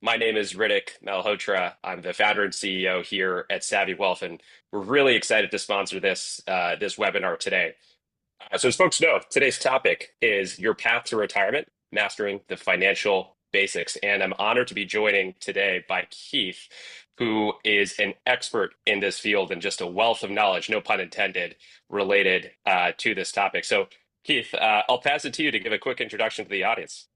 My name is Ritik Malhotra. I'm the founder and CEO here at Savvy Wealth, and we're really excited to sponsor this webinar today. So, as folks know, today's topic is your path to retirement, mastering the financial basics. And I'm honored to be joining today by Keith, who is an expert in this field and just a wealth of knowledge, no pun intended, related to this topic. So, Keith, I'll pass it to you to give a quick introduction to the audience.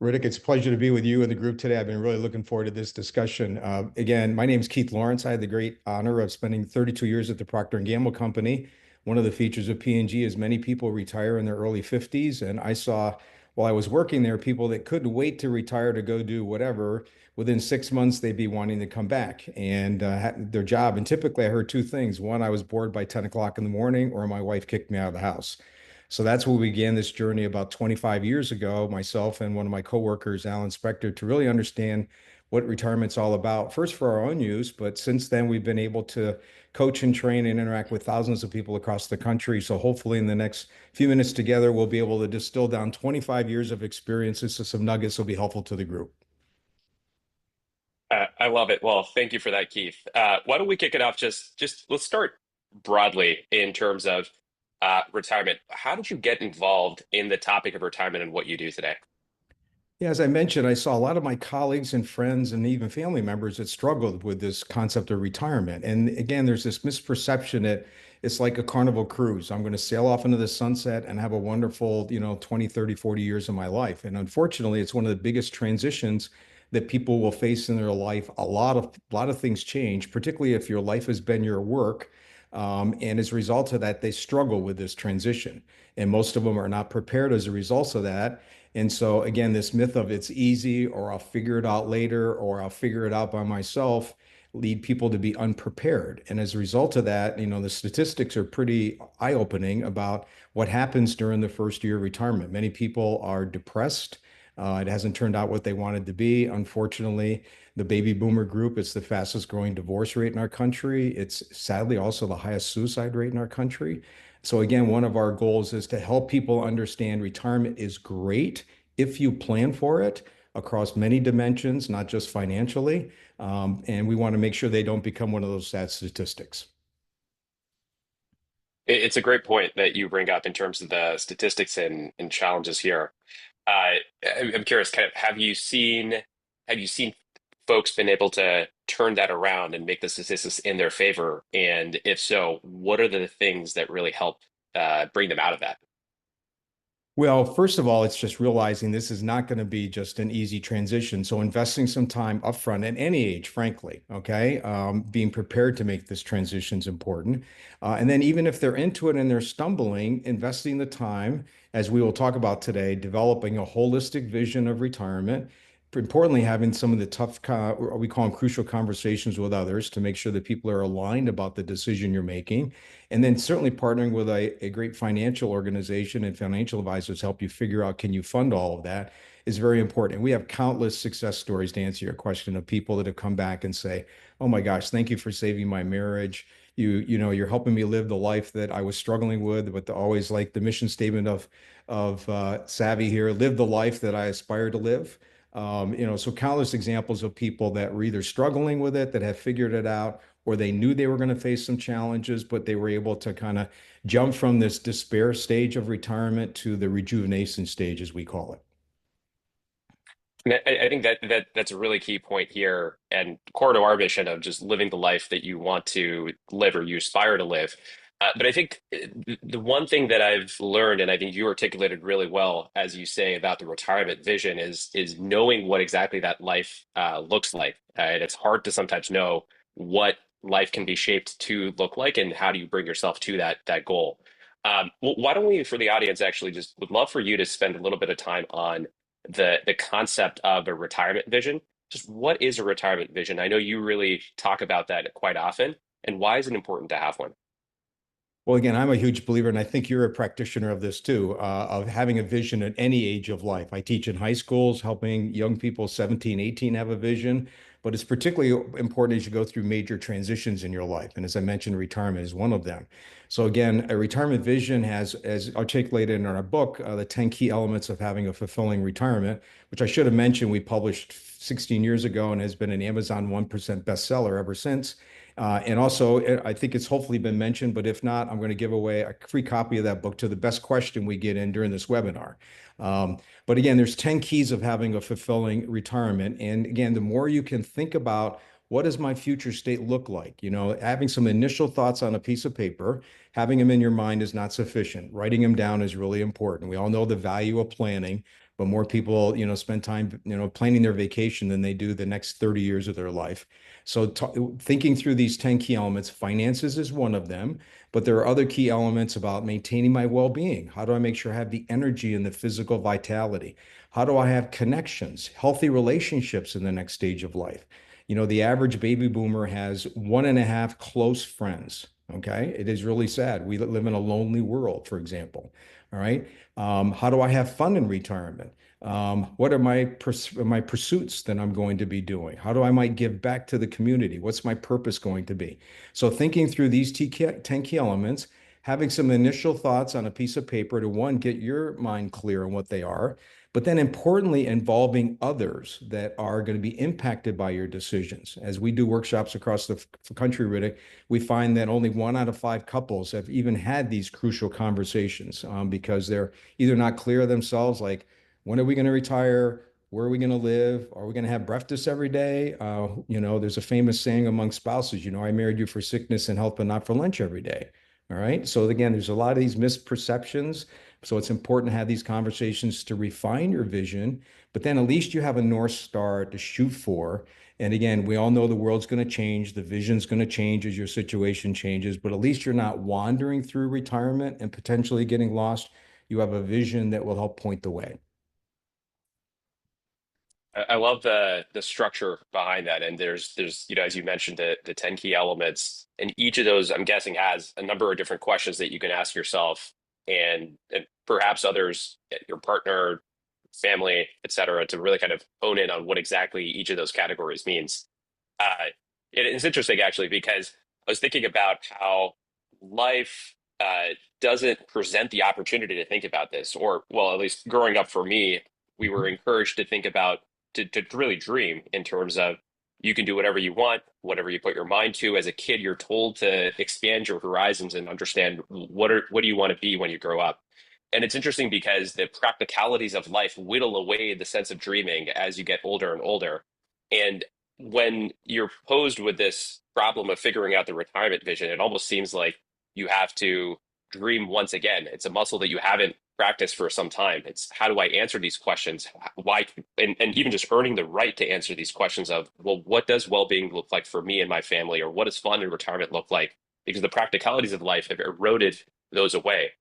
Ritik, it's a pleasure to be with you and the group today. I've been really looking forward to this discussion. Again, my name is Keith Lawrence. I had the great honor of spending 32 years at the Procter& Gamble Company. One of the features of P&G is many people retire in their early 50s, and I saw while I was working there, people that couldn't wait to retire to go do whatever. Within 6 months, they'd be wanting to come back and their job. And typically, I heard two things. One, I was bored by 10 o'clock in the morning, or my wife kicked me out of the house. So that's where we began this journey about 25 years ago, myself and one of my coworkers, Alan Spector, to really understand what retirement's all about, first for our own use, but since then we've been able to coach and train and interact with thousands of people across the country. So hopefully in the next few minutes together, we'll be able to distill down 25 years of experiences to some nuggets that will be helpful to the group. I love it. Well, thank you for that, Keith. Why don't we kick it off? Just let's start broadly in terms of retirement. How did you get involved in the topic of retirement and what you do today? Yeah, as I mentioned, I saw a lot of my colleagues and friends and even family members that struggled with this concept of retirement. And again, there's this misperception that it's like a carnival cruise. I'm going to sail off into the sunset and have a wonderful, 20, 30, 40 years of my life. And unfortunately, it's one of the biggest transitions that people will face in their life. A lot of things change, particularly if your life has been your work. And as a result of that, they struggle with this transition. And most of them are not prepared as a result of that. And so, again, this myth of it's easy or I'll figure it out later or I'll figure it out by myself lead people to be unprepared. And as a result of that, the statistics are pretty eye-opening about what happens during the first year of retirement. Many people are depressed. It hasn't turned out what they wanted to be. Unfortunately, the baby boomer group, it's the fastest growing divorce rate in our country. It's sadly also the highest suicide rate in our country. So again, one of our goals is to help people understand retirement is great if you plan for it across many dimensions, not just financially. And we want to make sure they don't become one of those sad statistics. It's a great point that you bring up in terms of the statistics and challenges here. I'm curious, kind of, have you seen folks been able to turn that around and make the statistics in their favor? And if so, what are the things that really help bring them out of that? Well, first of all, it's just realizing this is not going to be just an easy transition. So investing some time upfront at any age, frankly, okay, being prepared to make this transition is important. And then even if they're into it and they're stumbling, investing the time, as we will talk about today, developing a holistic vision of retirement. Importantly, having some of the we call them crucial conversations with others to make sure that people are aligned about the decision you're making. And then certainly partnering with a great financial organization and financial advisors help you figure out, can you fund all of that is very important. And we have countless success stories to answer your question of people that have come back and say, oh my gosh, thank you for saving my marriage. You're helping me live the life that I was struggling with, but always like the mission statement of Savvy here, live the life that I aspire to live. So countless examples of people that were either struggling with it, that have figured it out, or they knew they were going to face some challenges, but they were able to kind of jump from this despair stage of retirement to the rejuvenation stage, as we call it. And I think that's a really key point here, and core to our mission of just living the life that you want to live or you aspire to live. But I think the one thing that I've learned, and I think you articulated really well, as you say about the retirement vision, is knowing what exactly that life looks like. And it's hard to sometimes know what life can be shaped to look like, and how do you bring yourself to that goal. Well, why don't we, for the audience, actually just would love for you to spend a little bit of time on the concept of a retirement vision. Just what is a retirement vision? I know you really talk about that quite often, and why is it important to have one? Well, again, I'm a huge believer, and I think you're a practitioner of this too, of having a vision at any age of life. I teach in high schools, helping young people 17, 18 have a vision. but it's particularly important as you go through major transitions in your life. And as I mentioned, retirement is one of them. So again, a retirement vision has, as articulated in our book, the 10 key elements of having a fulfilling retirement, which I should have mentioned we published 16 years ago and has been an Amazon 1% bestseller ever since. And also, I think it's hopefully been mentioned, but if not, I'm going to give away a free copy of that book to the best question we get in during this webinar. But again, there's 10 keys of having a fulfilling retirement. And again, the more you can think about what does my future state look like? Having some initial thoughts on a piece of paper, having them in your mind is not sufficient. Writing them down is really important. We all know the value of planning, but more people, spend time, planning their vacation than they do the next 30 years of their life. So thinking through these 10 key elements, finances is one of them, but there are other key elements about maintaining my well-being. How do I make sure I have the energy and the physical vitality? How do I have connections, healthy relationships in the next stage of life? The average baby boomer has one and a half close friends. Okay. It is really sad. We live in a lonely world, for example. All right. How do I have fun in retirement? What are my pursuits that I'm going to be doing? How do I might give back to the community? What's my purpose going to be? So thinking through these 10 key elements, having some initial thoughts on a piece of paper to one, get your mind clear on what they are, but then importantly, involving others that are going to be impacted by your decisions. As we do workshops across the country, Riddick, we find that only 1 out of 5 couples have even had these crucial conversations because they're either not clear of themselves, like, when are we going to retire? Where are we going to live? Are we going to have breakfast every day? There's a famous saying among spouses, I married you for sickness and health, but not for lunch every day. All right. So again, there's a lot of these misperceptions. So it's important to have these conversations to refine your vision, but then at least you have a North Star to shoot for. And again, we all know the world's going to change, the vision's going to change as your situation changes, but at least you're not wandering through retirement and potentially getting lost. You have a vision that will help point the way. I love the structure behind that. And there's as you mentioned, the 10 key elements, and each of those, I'm guessing, has a number of different questions that you can ask yourself and perhaps others, your partner, family, et cetera, to really kind of hone in on what exactly each of those categories means. Uh, it's interesting actually because I was thinking about how life doesn't present the opportunity to think about this, or well, at least growing up for me, we were encouraged to think about to really dream in terms of you can do whatever you want, whatever you put your mind to. As a kid, you're told to expand your horizons and understand what do you want to be when you grow up. And it's interesting because the practicalities of life whittle away the sense of dreaming as you get older and older. And when you're posed with this problem of figuring out the retirement vision, it almost seems like you have to dream once again. It's a muscle that you haven't practiced for some time. It's how do I answer these questions? Why, and even just earning the right to answer these questions of, well, what does well-being look like for me and my family? Or what does fun in retirement look like? Because the practicalities of life have eroded those away.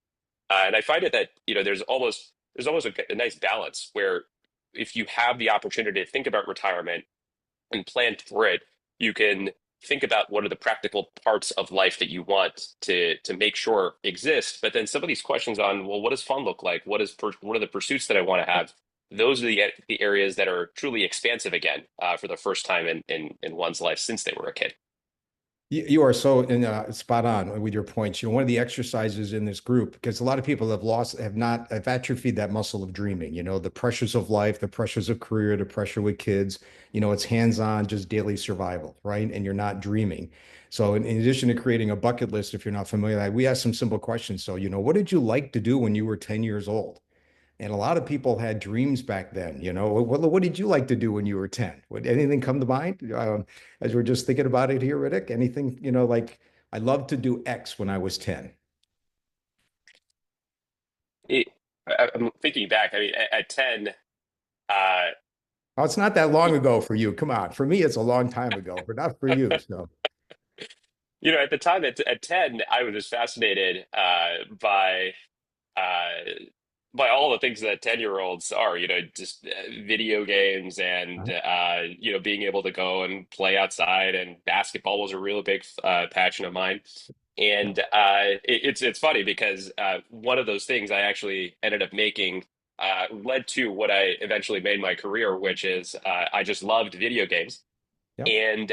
And I find it that, there's almost a nice balance where if you have the opportunity to think about retirement and plan for it, you can think about what are the practical parts of life that you want to make sure exist. But then some of these questions on, well, what does fun look like? What are the pursuits that I want to have? Those are the areas that are truly expansive again for the first time in one's life since they were a kid. You are so spot on with your points. One of the exercises in this group, because a lot of people have atrophied that muscle of dreaming, the pressures of life, the pressures of career, the pressure with kids, it's hands-on, just daily survival, right? And you're not dreaming. So in addition to creating a bucket list, if you're not familiar, we ask some simple questions. So, what did you like to do when you were 10 years old? And a lot of people had dreams back then. What did you like to do when you were 10? Would anything come to mind? As we're just thinking about it here, Riddick, anything, like I loved to do X when I was 10. It, I'm thinking back. I mean, at 10, uh, Oh, it's not that long ago for you. Come on. For me, it's a long time ago, but not for you. So, at the time at 10, I was just fascinated uh, by all the things that 10-year-olds are, just video games and, being able to go and play outside, and basketball was a real big passion of mine. And it's funny because one of those things I actually ended up making led to what I eventually made my career, which is I just loved video games. Yep. And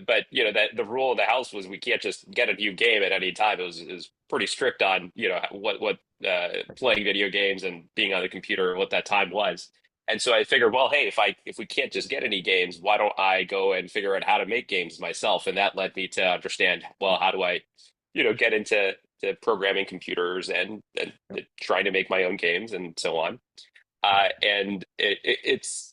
but that the rule of the house was we can't just get a new game at any time. It was pretty strict on what playing video games and being on the computer and what that time was. And so I figured, well, hey, if we can't just get any games, why don't I go and figure out how to make games myself? And that led me to understand, well, how do I, get into to programming computers and trying to make my own games and so on. And it's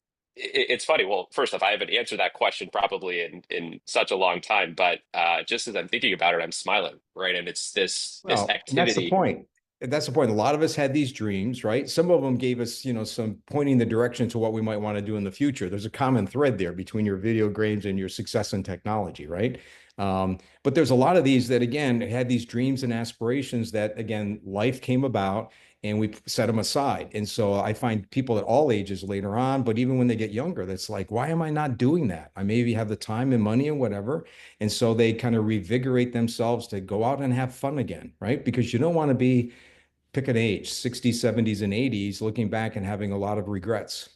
funny. Well, first off, I haven't answered that question probably in such a long time, but just as I'm thinking about it, I'm smiling, right? And it's this Well, and that's the activity. point. That's the point. A lot of us had these dreams, right? Some of them gave us, some pointing the direction to what we might want to do in the future. There's a common thread there between your video games and your success in technology, right? But there's a lot of these that, again, had these dreams and aspirations that, again, life came about and we set them aside. And so I find people at all ages later on, but even when they get younger, that's like, why am I not doing that? I maybe have the time and money and whatever. And so they kind of revigorate themselves to go out and have fun again, right? Because you don't want to be, pick an age, 60s, 70s, and 80s, looking back and having a lot of regrets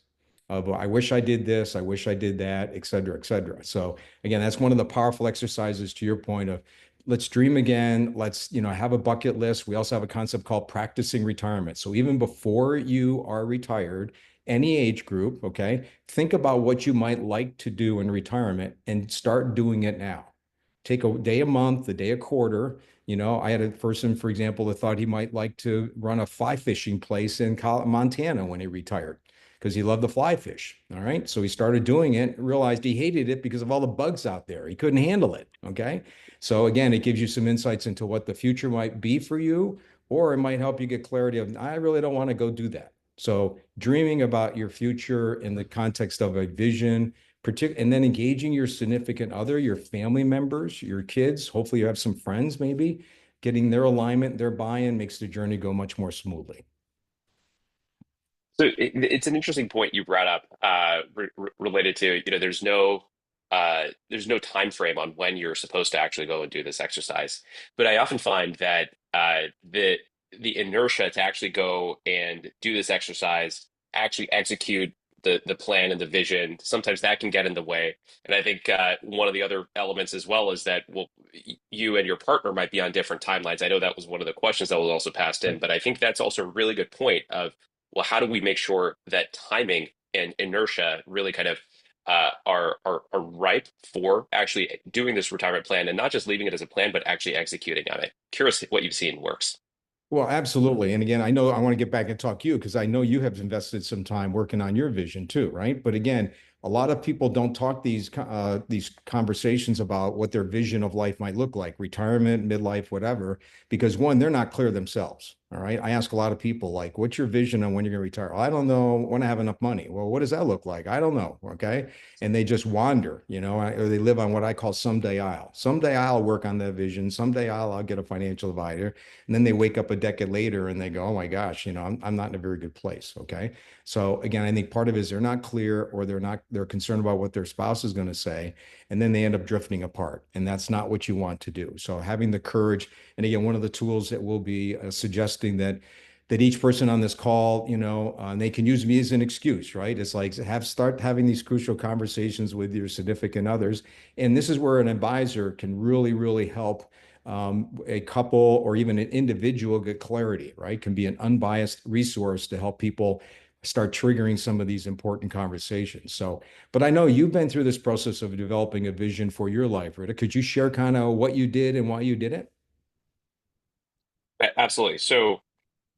of, I wish I did this, I wish I did that, et cetera, et cetera. So again, that's one of the powerful exercises to your point of let's dream again. Let's, have a bucket list. We also have a concept called practicing retirement. So even before you are retired, any age group, okay, think about what you might like to do in retirement and start doing it now. Take a day a month, a day a quarter. I had a person, for example, that thought he might like to run a fly fishing place in Montana when he retired because he loved the fly fish. All right. So he started doing it, realized he hated it because of all the bugs out there. He couldn't handle it. Okay. So again, it gives you some insights into what the future might be for you, or it might help you get clarity of, I really don't want to go do that. So dreaming about your future in the context of a vision, and then engaging your significant other, your family members, your kids. Hopefully, you have some friends, maybe getting their alignment, their buy-in makes the journey go much more smoothly. So it's an interesting point you brought up related to, there's no time frame on when you're supposed to actually go and do this exercise. But I often find that the inertia to actually go and do this exercise, actually execute the plan and the vision, sometimes that can get in the way. And I think one of the other elements as well is that, well, you and your partner might be on different timelines. I know that was one of the questions that was also passed in, but I think that's also a really good point of, well, how do we make sure that timing and inertia really kind of are ripe for actually doing this retirement plan and not just leaving it as a plan, but actually executing on it? Curious what you've seen works. Well, absolutely. And again, I know I want to get back and talk to you because I know you have invested some time working on your vision too, right? But again, a lot of people don't talk these conversations about what their vision of life might look like, retirement, midlife, whatever, because one, they're not clear themselves. All right. I ask a lot of people like, what's your vision on when you're going to retire? "Well, I don't know when I have enough money." Well, what does that look like? I don't know. Okay. And they just wander, or they live on what I call someday I'll. Someday I'll work on that vision. Someday I'll get a financial advisor. And then they wake up a decade later and they go, oh my gosh, I'm not in a very good place. Okay. So again, I think part of it is they're not clear or they're concerned about what their spouse is going to say. And then they end up drifting apart. And that's not what you want to do. So having the courage, and again, one of the tools that we'll be suggesting that each person on this call, they can use me as an excuse, right? It's like start having these crucial conversations with your significant others. And this is where an advisor can really, really help a couple or even an individual get clarity, right? Can be an unbiased resource to help people start triggering some of these important conversations. So, but I know you've been through this process of developing a vision for your life, Rita. Could you share kind of what you did and why you did it? Absolutely. So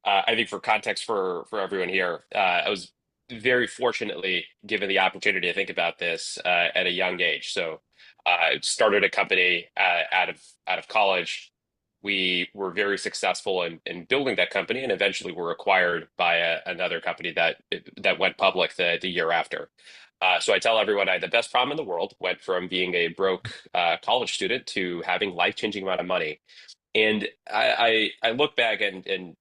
I think for context for everyone here, I was very fortunately given the opportunity to think about this at a young age. So I started a company out of college. We were very successful in building that company, and eventually were acquired by another company that went public the year after. So I tell everyone I had the best problem in the world. Went from being a broke college student to having life-changing amount of money. And I look back and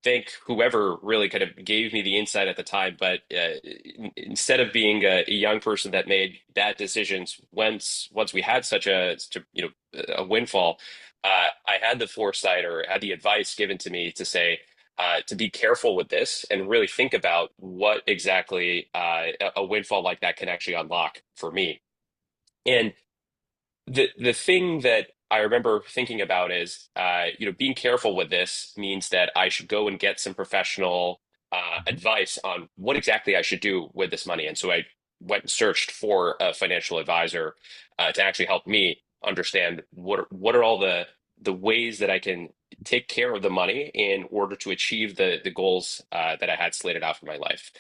thank whoever really kind of gave me the insight at the time. But instead of being a young person that made bad decisions, once we had such a windfall, I had the foresight or had the advice given to me to say to be careful with this and really think about what exactly a windfall like that can actually unlock for me. And the thing that I remember thinking about is, being careful with this means that I should go and get some professional Mhm. advice on what exactly I should do with this money. And so I went and searched for a financial advisor to actually help me understand what are all the ways that I can take care of the money in order to achieve the goals that I had slated out for my life.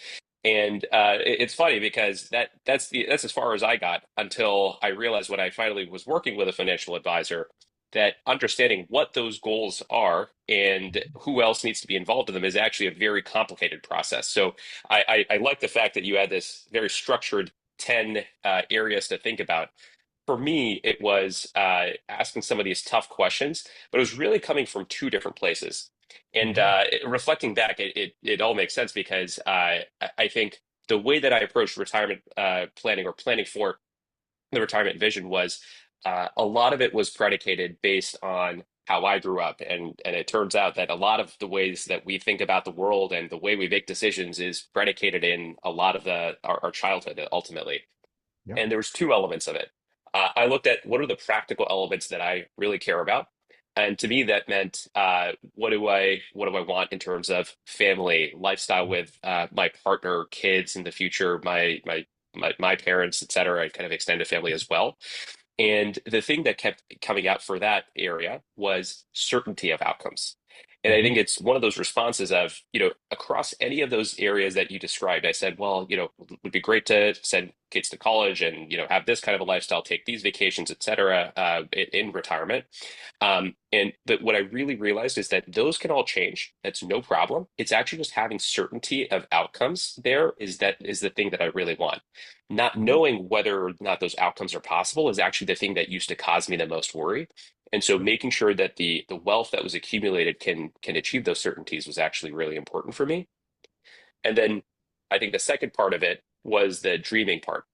And it's funny because that's as far as I got until I realized when I finally was working with a financial advisor that understanding what those goals are and who else needs to be involved in them is actually a very complicated process. So I like the fact that you had this very structured 10 areas to think about. For me, it was asking some of these tough questions, but it was really coming from two different places. And Mhm. reflecting back, it all makes sense because I think the way that I approached retirement planning or planning for the retirement vision was a lot of it was predicated based on how I grew up. And it turns out that a lot of the ways that we think about the world and the way we make decisions is predicated in a lot of our childhood ultimately. Yeah. And there was two elements of it. I looked at what are the practical elements that I really care about, and to me that meant what do I want in terms of family, lifestyle with my partner, kids in the future, my parents, et cetera, and kind of extended family as well. And the thing that kept coming out for that area was certainty of outcomes. And I Mhm. think it's one of those responses of, across any of those areas that you described, I said, well, it would be great to send kids to college and, have this kind of a lifestyle, take these vacations, et cetera, in retirement. And but what I really realized is that those can all change. That's no problem. It's actually just having certainty of outcomes there is the thing that I really want. Not Mhm. knowing whether or not those outcomes are possible is actually the thing that used to cause me the most worry. And so Sure. making sure that the wealth that was accumulated can achieve those certainties was actually really important for me. And then I think the second part of it was the dreaming part,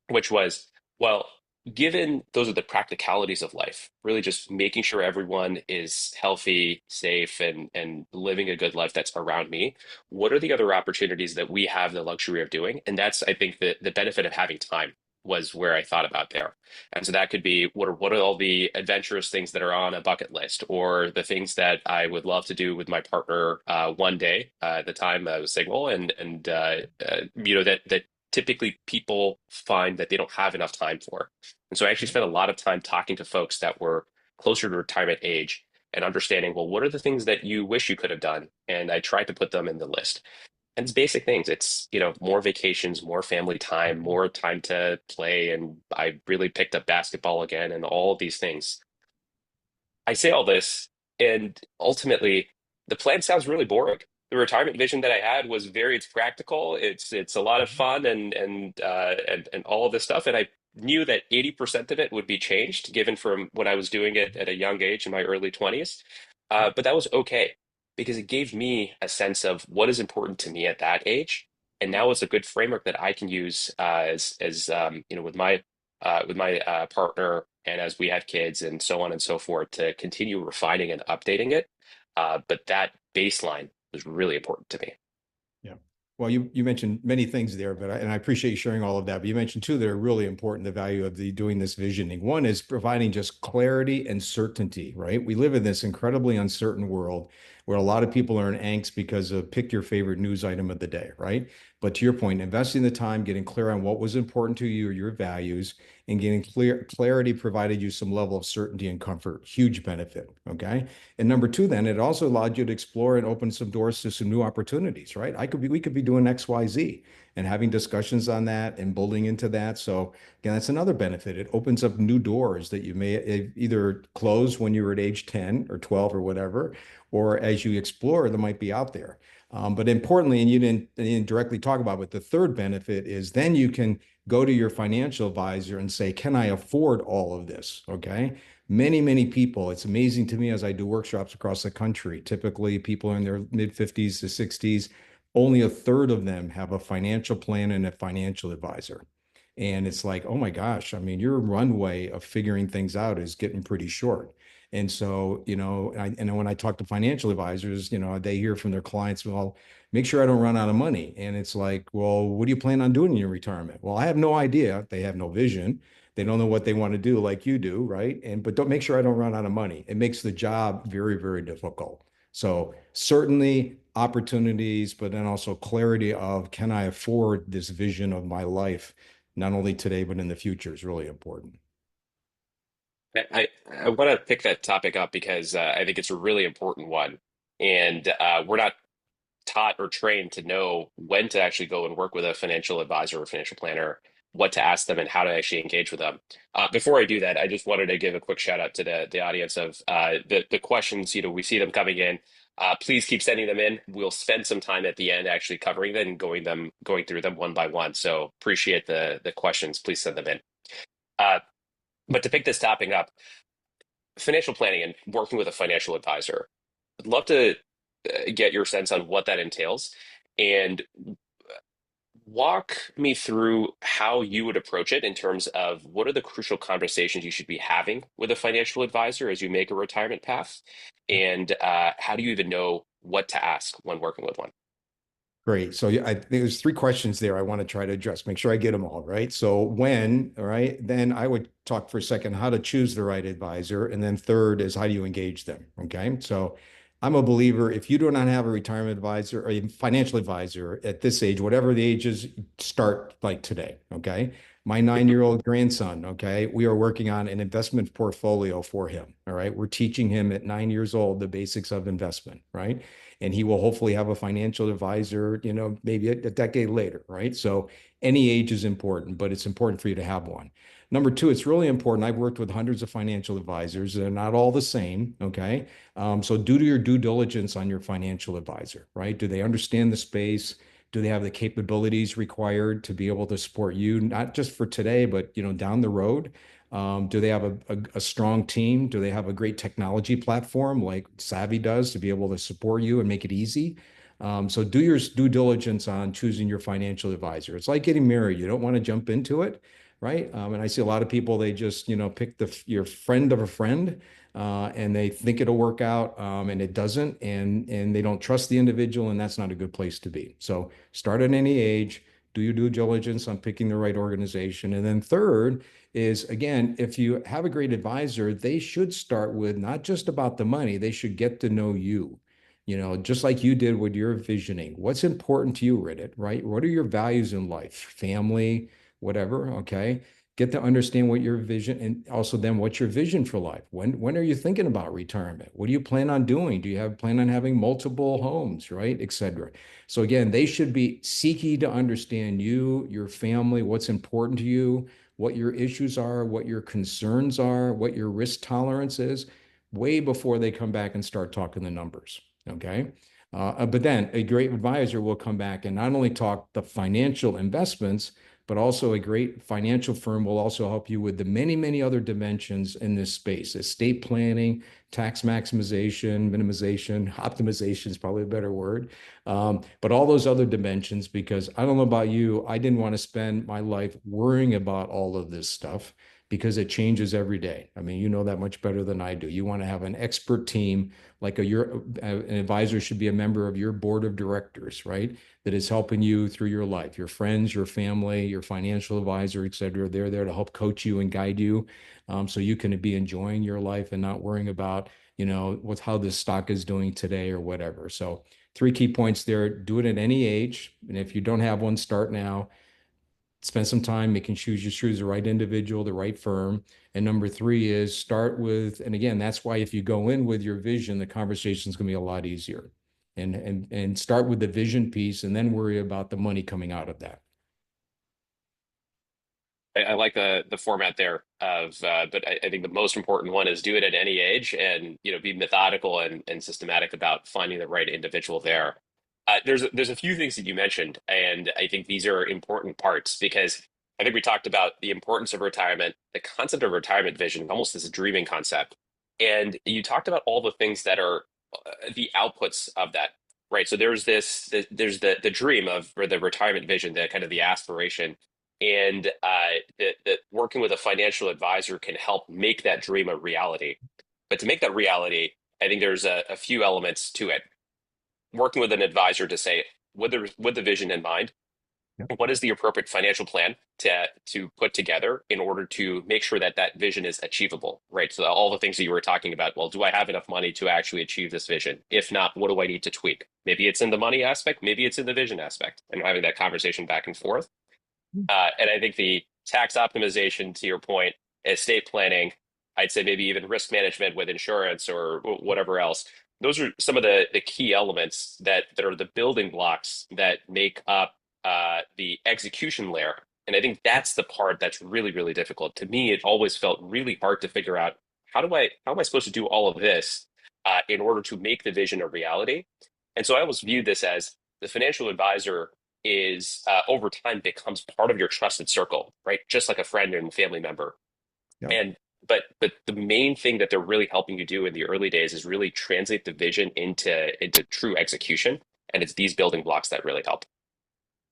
which was, well, given those are the practicalities of life, really just making sure everyone is healthy, safe, and living a good life that's around me. What are the other opportunities that we have the luxury of doing? And that's, I think, the benefit of having time was where I thought about there. And so that could be what are all the adventurous things that are on a bucket list, or the things that I would love to do with my partner one day. At the time I was single, that typically people find that they don't have enough time for. And so I actually Yeah. spent a lot of time talking to folks that were closer to retirement age and understanding, well, what are the things that you wish you could have done? And I tried to put them in the list. And it's basic things. It's, more vacations, more family time, Mhm. more time to play. And I really picked up basketball again and all of these things. I say all this, and ultimately, the plan sounds really boring. The retirement vision that I had was it's practical. It's a lot of Mhm. fun and all of this stuff. And I knew that 80% of it would be changed given from when I was doing it at a young age in my early 20s. Yeah. But that was okay because it gave me a sense of what is important to me at that age. And now it's a good framework that I can use as with my partner and as we have kids and so on and so forth to continue refining and updating it. But that baseline was really important to me. Yeah. Well, you mentioned many things there, and I appreciate you sharing all of that. But you mentioned two that are really important, the value of the doing this visioning. One is providing just clarity and certainty, right? We live in this incredibly uncertain world where a lot of people are in angst because of pick your favorite news item of the day, right? But to your point, investing the time, getting clear on what was important to you or your values, and getting clarity provided you some level of certainty and comfort. Huge benefit. Okay. And number two, then it also allowed you to explore and open some doors to some new opportunities, right? We could be doing X, Y, Z and having discussions on that and building into that. So again, that's another benefit. It opens up new doors that you may either close when you were at age 10 or 12 or whatever, or as you explore, that might be out there. But importantly, and you didn't directly talk about, but the third benefit is then you can go to your financial advisor and say, can I afford all of this? Okay. Many people, it's amazing to me as I do workshops across the country. Typically, people in their mid 50s to 60s, only a third of them have a financial plan and a financial advisor. And it's like, oh my gosh, I mean, your runway of figuring things out is getting pretty short. And so, and when I talk to financial advisors, they hear from their clients, well, make sure I don't run out of money. And it's like, well, what do you plan on doing in your retirement? Well, I have no idea. They have no vision. They don't know what they want to do like you do, right? And but don't make sure I don't run out of money. It makes the job very, very difficult. So certainly opportunities, but then also clarity of can I afford this vision of my life, not only today, but in the future is really important. I want to pick that topic up because I think it's a really important one. And we're not taught or trained to know when to actually go and work with a financial advisor or financial planner, what to ask them, and how to actually engage with them. Before I do that, I just wanted to give a quick shout out to the audience of the questions. We see them coming in. Please keep sending them in. We'll spend some time at the end actually covering them and going through them one by one. So appreciate the questions. Please send them in. Uh, but to pick this topic up, financial planning and working with a financial advisor. I'd love to get your sense on what that entails and walk me through how you would approach it in terms of what are the crucial conversations you should be having with a financial advisor as you make a retirement path, and how do you even know what to ask when working with one? Great. So yeah, there's three questions there I want to try to address. Make sure I get them all right. So when, all right, then I would talk for a second how to choose the right advisor, and then third is how do you engage them? Okay. So I'm a believer if you do not have a retirement advisor or a financial advisor at this age, whatever the age is, start like today. Okay. My 9-year-old grandson, okay, we are working on an investment portfolio for him. All right. We're teaching him at 9 years old the basics of investment, right? And he will hopefully have a financial advisor, maybe a decade later, right? So any age is important, but it's important for you to have one. Number two, it's really important. I've worked with hundreds of financial advisors. They're not all the same, okay? So do your due diligence on your financial advisor, right? Do they understand the space? Do they have the capabilities required to be able to support you, not just for today, but down the road? Do they have a strong team? Do they have a great technology platform like Savvy does to be able to support you and make it easy? So do your due diligence on choosing your financial advisor. It's like getting married. You don't want to jump into it, right? And I see a lot of people, they just, pick your friend of a friend, and they think it'll work out, and it doesn't, and they don't trust the individual, and that's not a good place to be. So start at any age, do your due diligence on picking the right organization. And then third, is again, if you have a great advisor, they should start with not just about the money, they should get to know you. Just like you did with your visioning. What's important to you, Reddit, right? What are your values in life? Family, whatever, okay? Get to understand what your vision and also then what's your vision for life? When are you thinking about retirement? What do you plan on doing? Do you have plan on having multiple homes, right? Et cetera. So again, they should be seeking to understand you, your family, what's important to you, what your issues are, what your concerns are, what your risk tolerance is, way before they come back and start talking the numbers. Okay. But then a great advisor will come back and not only talk the financial investments, but also a great financial firm will also help you with the many, many other dimensions in this space: estate planning, tax maximization, minimization, optimization is probably a better word. But all those other dimensions, because I don't know about you, I didn't want to spend my life worrying about all of this stuff because it changes every day. I mean, you know that much better than I do. You want to have an expert team, like an advisor should be a member of your board of directors, right? That is helping you through your life, your friends, your family, your financial advisor, et cetera. They're there to help coach you and guide you, so you can be enjoying your life and not worrying about, what's how this stock is doing today or whatever. So three key points there. Do it at any age. And if you don't have one, start now. Spend some time making sure you choose the right individual, the right firm. And number three is start with, and again, that's why if you go in with your vision, the conversation is going to be a lot easier. And start with the vision piece and then worry about the money coming out of that. I like the format there but I think the most important one is do it at any age and be methodical and systematic about finding the right individual there. There's a few things that you mentioned, and I think these are important parts because I think we talked about the importance of retirement, the concept of retirement vision, almost as a dreaming concept, and you talked about all the things that are the outputs of that. Right. So there's the dream of or the retirement vision, the kind of the aspiration, and that working with a financial advisor can help make that dream a reality. But to make that reality, I think there's a few elements to it. Working with an advisor to say, with the vision in mind, Yeah. what is the appropriate financial plan to put together in order to make sure that that vision is achievable, right? So all the things that you were talking about, well, do I have enough money to actually achieve this vision? If not, what do I need to tweak? Maybe it's in the money aspect, maybe it's in the vision aspect, and having that conversation back and forth. And I think the tax optimization, to your point, estate planning, I'd say maybe even risk management with insurance or whatever else. Those are some of the key elements that are the building blocks that make up the execution layer. And I think that's the part that's really, really difficult. To me, it always felt really hard to figure out how am I supposed to do all of this in order to make the vision a reality? And so I always viewed this as the financial advisor is over time becomes part of your trusted circle, right? Just like a friend and family member. Yeah. And but the main thing that they're really helping you do in the early days is really translate the vision into true execution. And it's these building blocks that really help.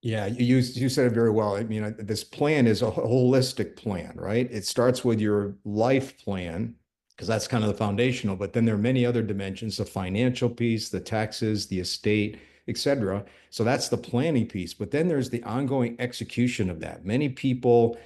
Yeah, you said it very well. I mean, this plan is a holistic plan, right? It starts with your life plan because that's kind of the foundational, but then there are many other dimensions, the financial piece, the taxes, the estate, et cetera. So that's the planning piece. But then there's the ongoing execution of that. Many people,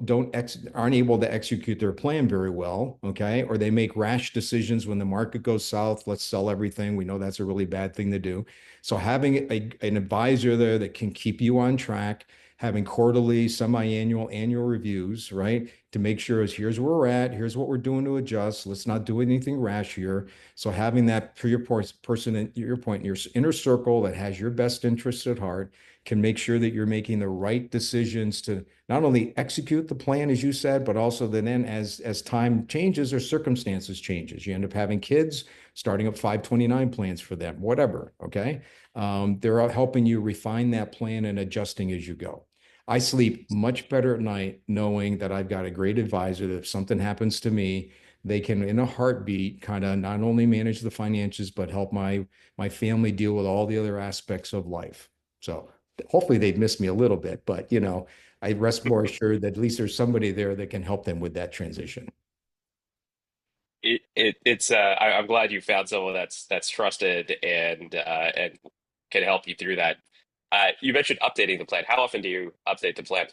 don't aren't able to execute their plan very well, okay? Or they make rash decisions when the market goes south. Let's sell everything. We know that's a really bad thing to do. So having an advisor there that can keep you on track, having quarterly, semi-annual, annual reviews, right? To make sure is here's where we're at, here's what we're doing to adjust. Let's not do anything rash here. So having that for your person at your point, your inner circle that has your best interests at heart can make sure that you're making the right decisions to not only execute the plan, as you said, but also then as time changes or circumstances changes, you end up having kids, starting up 529 plans for them, whatever. Okay. They're helping you refine that plan and adjusting as you go. I sleep much better at night knowing that I've got a great advisor that if something happens to me, they can, in a heartbeat, kind of not only manage the finances, but help my family deal with all the other aspects of life. So hopefully they've missed me a little bit, but I rest more assured that at least there's somebody there that can help them with that transition. I'm glad you found someone that's trusted and can help you through that. You mentioned updating the plan. How often do you update the plan?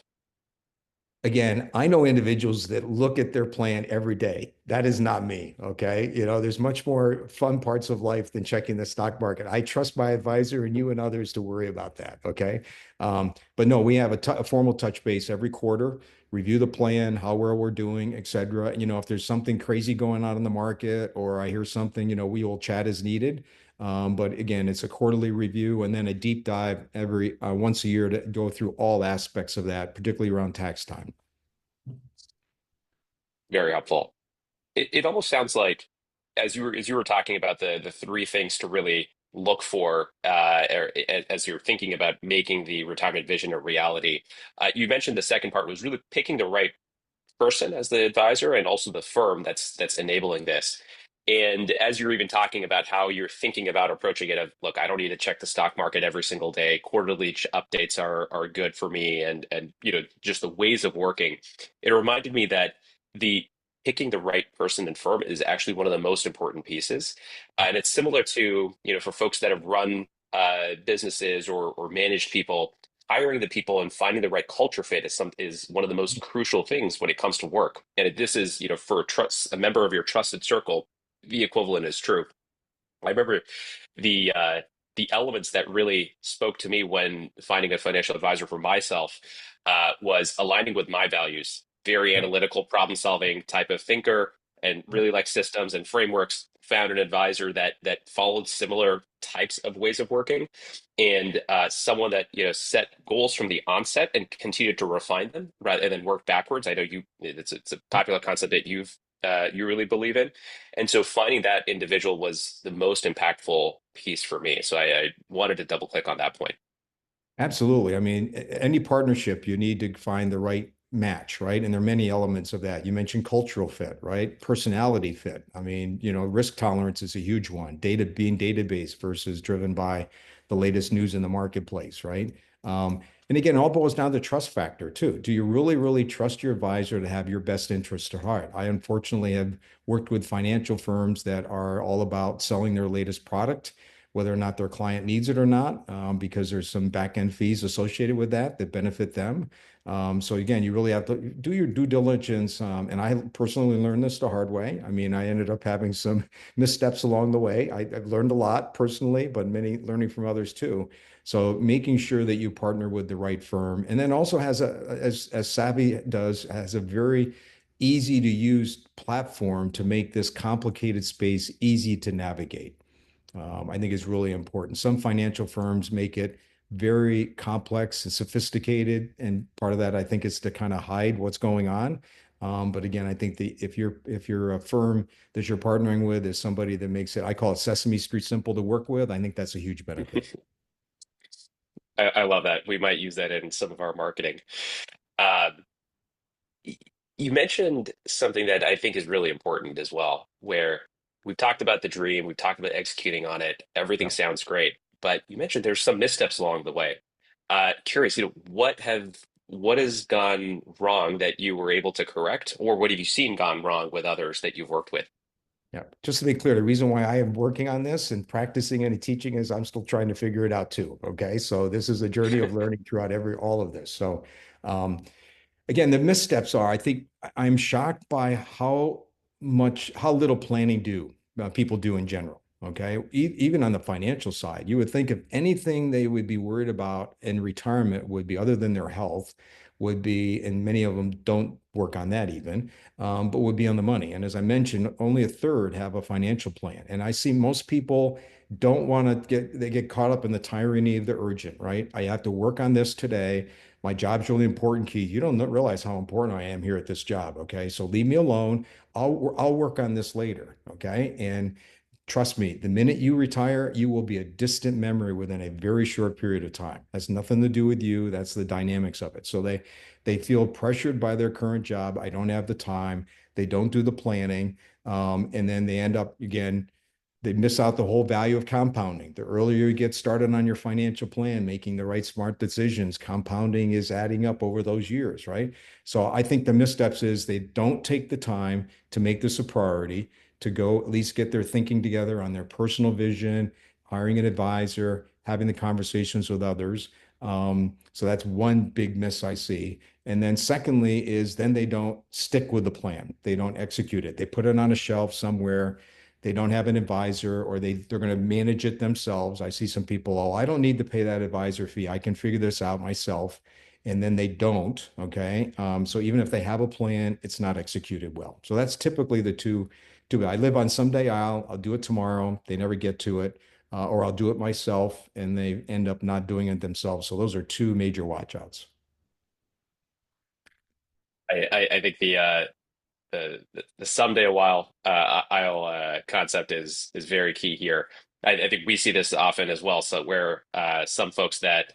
Again, I know individuals that look at their plan every day. That is not me. Okay. There's much more fun parts of life than checking the stock market. I trust my advisor and you and others to worry about that. Okay. But no, we have a formal touch base every quarter, review the plan, how well we're doing, et cetera. If there's something crazy going on in the market or I hear something, we will chat as needed. But again, it's a quarterly review and then a deep dive every once a year to go through all aspects of that, particularly around tax time. Very helpful. It almost sounds like as you were talking about the three things to really look for as you're thinking about making the retirement vision a reality. You mentioned the second part was really picking the right person as the advisor and also the firm that's enabling this. And as you're even talking about how you're thinking about approaching it of, look, I don't need to check the stock market every single day. Quarterly updates are good for me and just the ways of working. It reminded me that the picking the right person and firm is actually one of the most important pieces. And it's similar to, for folks that have run businesses or managed people, hiring the people and finding the right culture fit is one of the most crucial things when it comes to work. And this is, for a member of your trusted circle, the equivalent is true. I remember the elements that really spoke to me when finding a financial advisor for myself was aligning with my values. Very Yeah. analytical, problem-solving type of thinker, and really like systems and frameworks. Found an advisor that followed similar types of ways of working, and someone that set goals from the onset and continued to refine them rather and then work backwards. I know it's a popular concept that you really believe in. And so finding that individual was the most impactful piece for me. So I wanted to double click on that point. Absolutely. I mean, any partnership, you need to find the right match, right? And there are many elements of that. You mentioned cultural fit, right? Personality fit. I mean, risk tolerance is a huge one. Data being database versus driven by the latest news in the marketplace, right? And again, it all boils down to trust factor too. Do you really, really trust your advisor to have your best interest at heart? I unfortunately have worked with financial firms that are all about selling their latest product whether or not their client needs it or not, because there's some back end fees associated with that that benefit them. So again, you really have to do your due diligence. And I personally learned this the hard way. I mean, I ended up having some missteps along the way. I've learned a lot personally, but many learning from others too. So making sure that you partner with the right firm, and then also has as Savvy does, has a very easy to use platform to make this complicated space easy to navigate. I think is really important. Some financial firms make it very complex and sophisticated, and part of that I think is to kind of hide what's going on. But again, I think if you're a firm that you're partnering with is somebody that makes it, I call it Sesame Street simple to work with. I think that's a huge benefit. I love that. We might use that in some of our marketing. Um, y- you mentioned something that I think is really important as well, where we've talked about the dream, we've talked about executing on it. Everything Yeah. sounds great, but you mentioned there's some missteps along the way. Curious, what has gone wrong that you were able to correct, or what have you seen gone wrong with others that you've worked with? Yeah. Just to be clear, the reason why I am working on this and practicing and teaching is I'm still trying to figure it out too. Okay. So this is a journey of learning throughout all of this. So, um, again, the missteps are, I think I'm shocked by how little planning do people do in general. Okay. Even on the financial side, you would think if anything they would be worried about in retirement would be other than their health, would be, and many of them don't work on that even, but would be on the money. And as I mentioned, only a third have a financial plan. And I see most people don't want to they get caught up in the tyranny of the urgent, right? I have to work on this today. My job's really important, Keith. You don't realize how important I am here at this job. Okay. So leave me alone. I'll work on this later. Okay. And trust me, the minute you retire, you will be a distant memory within a very short period of time. That's nothing to do with you. That's the dynamics of it. So they feel pressured by their current job. I don't have the time. They don't do the planning. And then they end up again they miss out the whole value of compounding. The earlier you get started on your financial plan, making the right smart decisions, compounding is adding up over those years, right? So I think the missteps is they don't take the time to make this a priority, to go at least get their thinking together on their personal vision, hiring an advisor, having the conversations with others. So that's one big miss I see. And then secondly is then they don't stick with the plan. They don't execute it. They put it on a shelf somewhere, they don't have an advisor, or they're going to manage it themselves. I see some people, oh, I don't need to pay that advisor fee. I can figure this out myself. And then they don't. Okay. So even if they have a plan, it's not executed well. So that's typically the two. I live on someday I'll do it tomorrow. They never get to it. Or I'll do it myself and they end up not doing it themselves. So those are two major watchouts. I think the someday a while I'll concept is very key here. I think we see this often as well. So where some folks that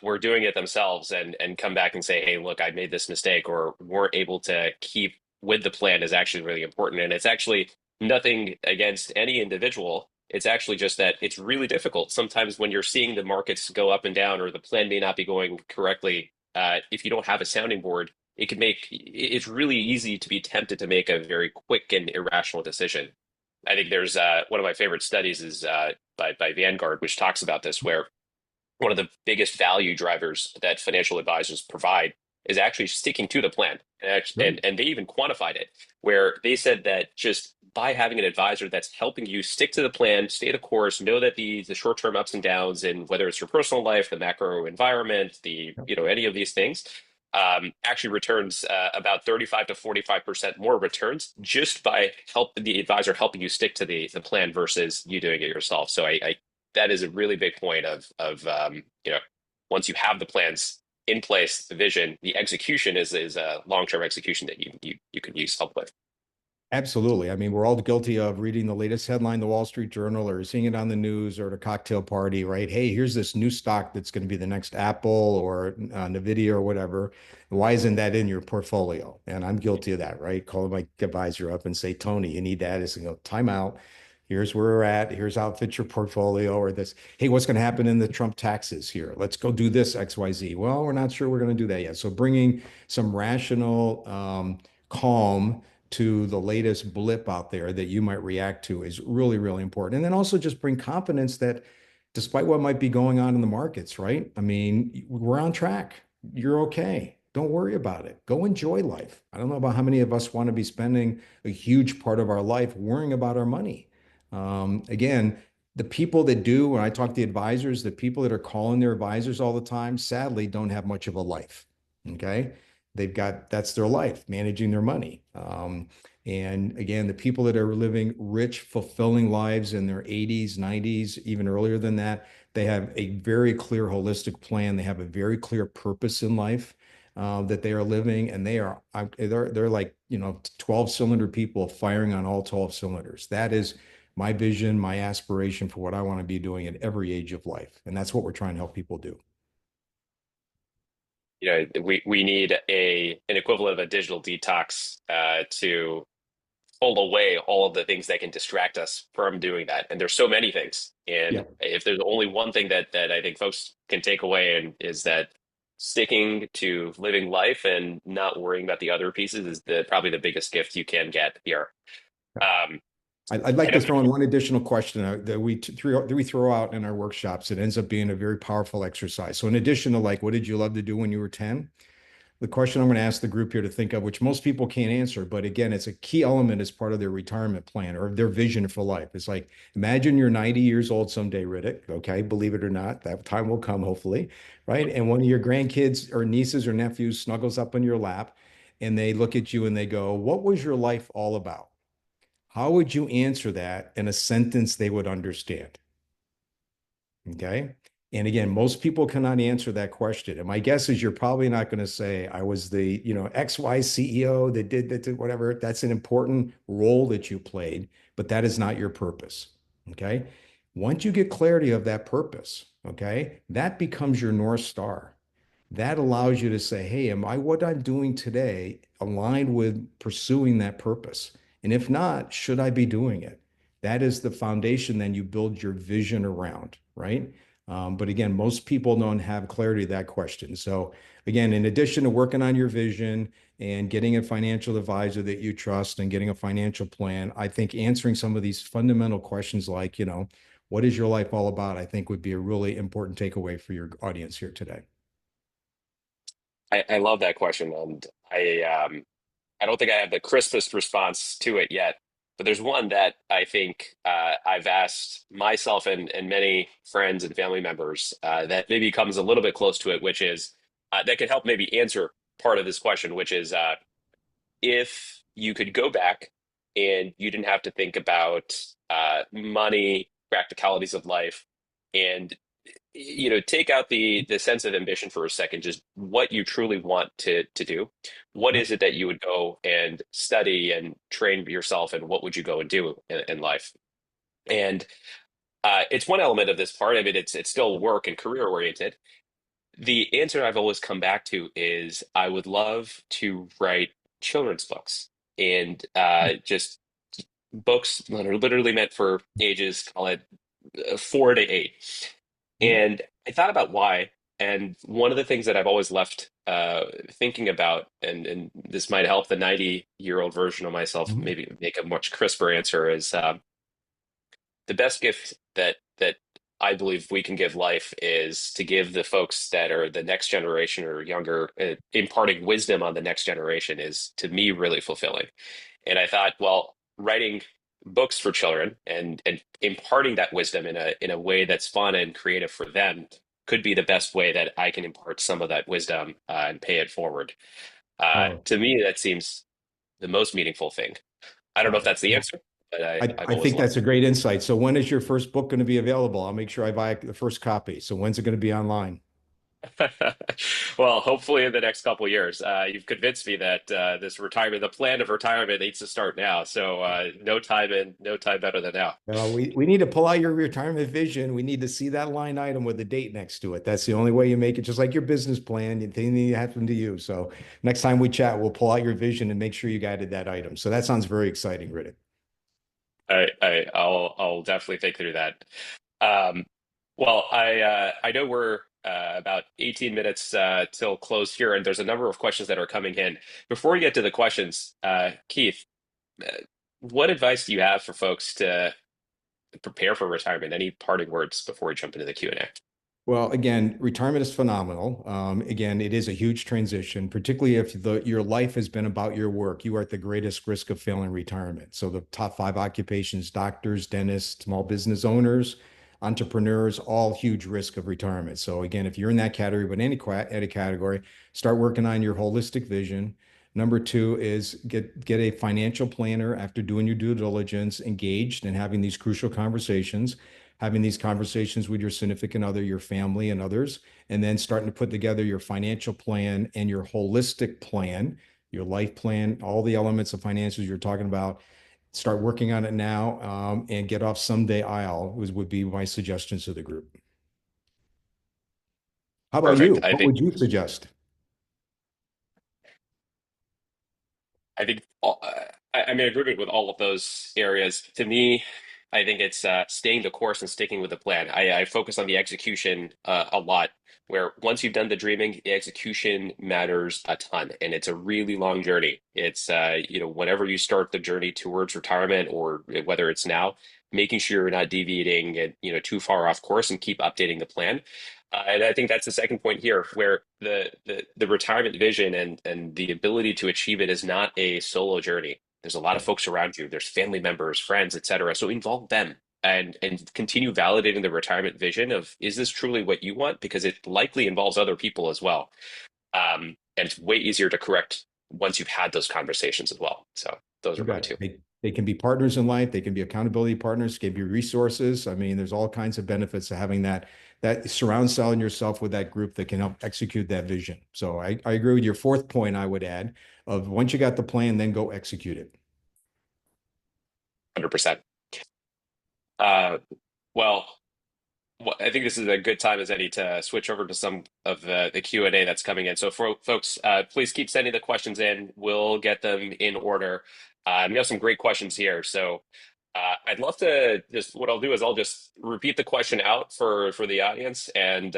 were doing it themselves and come back and say, "Hey, look, I made this mistake," or weren't able to keep with the plan is actually really important. And it's actually nothing against any individual. It's actually just that it's really difficult sometimes when you're seeing the markets go up and down, or the plan may not be going correctly. If you don't have a sounding board, it's really easy to be tempted to make a very quick and irrational decision. I think there's one of my favorite studies is by Vanguard, which talks about this, where one of the biggest value drivers that financial advisors provide is actually sticking to the plan. Right. And they even quantified it, where they said that just by having an advisor that's helping you stick to the plan, stay the course, know that the short-term ups and downs, and whether it's your personal life, the macro environment, any of these things, actually returns about 35 to 45% more returns just by the advisor helping you stick to the plan versus you doing it yourself. So I that is a really big point of once you have the plans in place, the vision, the execution is a long-term execution that you can use help with. Absolutely. I mean, we're all guilty of reading the latest headline, the Wall Street Journal, or seeing it on the news or at a cocktail party, right? Hey, here's this new stock that's going to be the next Apple or Nvidia or whatever. Why isn't that in your portfolio? And I'm guilty of that, right? Call my advisor up and say, Tony, you need that. It's going to go time out. Here's where we're at. Here's how it fits your portfolio or this. Hey, what's going to happen in the Trump taxes here? Let's go do this XYZ. Well, we're not sure we're going to do that yet. So bringing some rational, calm to the latest blip out there that you might react to is really, really important. And then also just bring confidence that despite what might be going on in the markets, right? I mean, we're on track. You're okay. Don't worry about it. Go enjoy life. I don't know about how many of us want to be spending a huge part of our life worrying about our money. Again, the people that do, when I talk to the advisors, the people that are calling their advisors all the time, sadly, don't have much of a life. Okay. That's their life, managing their money. And again, the people that are living rich, fulfilling lives in their 80s, 90s, even earlier than that, they have a very clear holistic plan. They have a very clear purpose in life that they are living, and they're like 12-cylinder people firing on all 12 cylinders. That is my vision, my aspiration for what I want to be doing at every age of life, and that's what we're trying to help people do. We need an equivalent of a digital detox to pull away all of the things that can distract us from doing that. And there's so many things. And Yeah. if there's only one thing that I think folks can take away and is that sticking to living life and not worrying about the other pieces is probably the biggest gift you can get here. Um, I'd I like know, to throw in one additional question that we throw out in our workshops. It ends up being a very powerful exercise. So in addition to like, what did you love to do when you were 10? The question I'm going to ask the group here to think of, which most people can't answer, but again, it's a key element as part of their retirement plan or their vision for life. It's like, imagine you're 90 years old someday, Riddick. Okay, believe it or not, that time will come, hopefully, right? And one of your grandkids or nieces or nephews snuggles up in your lap and they look at you and they go, "What was your life all about?" How would you answer that in a sentence they would understand? Okay. And again, most people cannot answer that question. And my guess is you're probably not going to say, I was the, XY CEO that did that, whatever. That's an important role that you played, but that is not your purpose. Okay. Once you get clarity of that purpose, okay, that becomes your North Star. That allows you to say, hey, am I what I'm doing today aligned with pursuing that purpose? And if not, should I be doing it? That is the foundation then you build your vision around, right? But again, most people don't have clarity to that question. So again, in addition to working on your vision and getting a financial advisor that you trust and getting a financial plan, I think answering some of these fundamental questions like, what is your life all about? I think would be a really important takeaway for your audience here today. I love that question. And I don't think I have the crispest response to it yet, but there's one that I think I've asked myself and many friends and family members that maybe comes a little bit close to it, which is that could help maybe answer part of this question, which is if you could go back and you didn't have to think about money, practicalities of life, and take out the sense of ambition for a second, just what you truly want to do. What Yep. is it that you would go and study and train yourself, and what would you go and do in life? And it's one element of this part. I mean, it's still work and career oriented. The answer I've always come back to is I would love to write children's books and just books that are literally meant for ages, call it 4 to 8. Yeah. And I thought about why. And one of the things that I've always left thinking about, and this might help the 90-year-old version of myself Mhm. maybe make a much crisper answer, is the best gift that I believe we can give life is to give the folks that are the next generation or younger, imparting wisdom on the next generation is to me really fulfilling. And I thought, well, writing books for children and imparting that wisdom in a way that's fun and creative for them could be the best way that I can impart some of that wisdom and pay it forward. Wow. To me, that seems the most meaningful thing. I don't know if Wow. that's the answer, but I've I always think loved that's a great insight. So when is your first book going to be available? I'll make sure I buy the first copy. So when's it going to be online? it. Well, hopefully in the next couple of years. You've convinced me that this retirement, the plan of retirement, needs to start now. So no time better than now. We need to pull out your retirement vision. We need to see that line item with a date next to it. That's the only way you make it, just like your business plan. Anything that happened to you. So next time we chat, we'll pull out your vision and make sure you guided that item. So that sounds very exciting, Riddick. I'll definitely think through that. Um, well, I know we're about 18 minutes till close here, and there's a number of questions that are coming in. Before we get to the questions, Keith. What advice do you have for folks to prepare for retirement? Any parting words before we jump into the Q&A? Well, again, retirement is phenomenal. Again, it is a huge transition, particularly if your life has been about your work. You are at the greatest risk of failing retirement. So the top five occupations, doctors, dentists, small business owners, entrepreneurs, all huge risk of retirement. So again, if you're in that category, but any category, start working on your holistic vision. Number two is get a financial planner after doing your due diligence, engaged and having these crucial conversations, having these conversations with your significant other, your family, and others, and then starting to put together your financial plan and your holistic plan, your life plan, all the elements of finances you're talking about. Start working on it now, and get off someday IL would be my suggestions to the group. How about Perfect. you? What would you suggest? I think I'm in agreement with all of those areas. To me, I think it's staying the course and sticking with the plan. I focus on the execution a lot, where once you've done the dreaming, the execution matters a ton, and it's a really long journey. It's whenever you start the journey towards retirement, or whether it's now, making sure you're not deviating and too far off course, and keep updating the plan. And I think that's the second point here, where the retirement vision and the ability to achieve it is not a solo journey. There's a lot of folks around you. There's family members, friends, etc. So involve them and continue validating the retirement vision of, is this truly what you want? Because it likely involves other people as well. And it's way easier to correct once you've had those conversations as well. So those You are my got two. it. They can be partners in life. They can be accountability partners, give you resources. I mean, there's all kinds of benefits to having that surround sound yourself with that group that can help execute that vision. So I agree with your fourth point, I would add, of once you got the plan, then go execute it. 100%. Uh, well, I think this is a good time as any to switch over to some of the Q&A that's coming in. So for folks, please keep sending the questions in. We'll get them in order. We have some great questions here. So I'd love to just, what I'll do is I'll just repeat the question out for the audience, and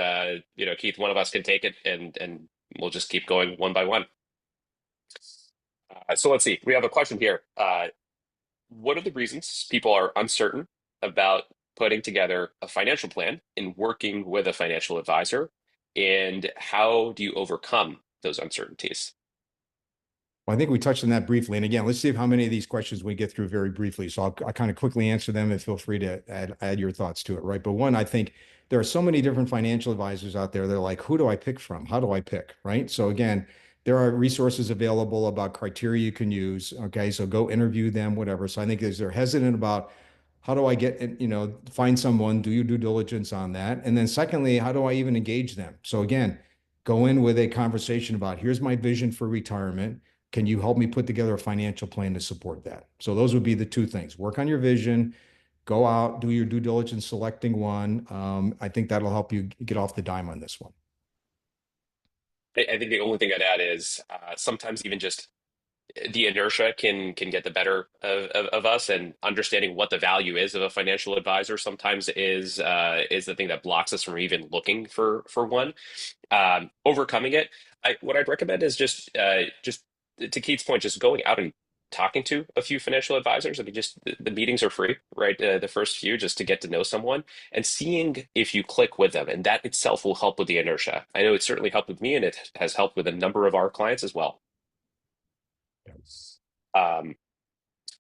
Keith, one of us can take it, and we'll just keep going one by one. So let's see. We have a question here. What are the reasons people are uncertain about putting together a financial plan and working with a financial advisor? And how do you overcome those uncertainties? Well, I think we touched on that briefly. And again, let's see how many of these questions we get through very briefly. So I'll kind of quickly answer them, and feel free to add your thoughts to it, right? But one, I think there are so many different financial advisors out there. They're like, who do I pick from? How do I pick, right? So again, there are resources available about criteria you can use. Okay, so go interview them, whatever. So I think they're hesitant about, how do I get, find someone, do your due diligence on that. And then secondly, how do I even engage them? So again, go in with a conversation about, here's my vision for retirement. Can you help me put together a financial plan to support that? So those would be the two things. Work on your vision, go out, do your due diligence selecting one. I think that'll help you get off the dime on this one. I think the only thing I'd add is sometimes even just the inertia can get the better of us, and understanding what the value is of a financial advisor sometimes is the thing that blocks us from even looking for one. Overcoming it, what I'd recommend is just to Keith's point, just going out and talking to a few financial advisors. I mean, just the meetings are free, right? The first few, just to get to know someone and seeing if you click with them, and that itself will help with the inertia. I know it certainly helped with me, and it has helped with a number of our clients as well. Um,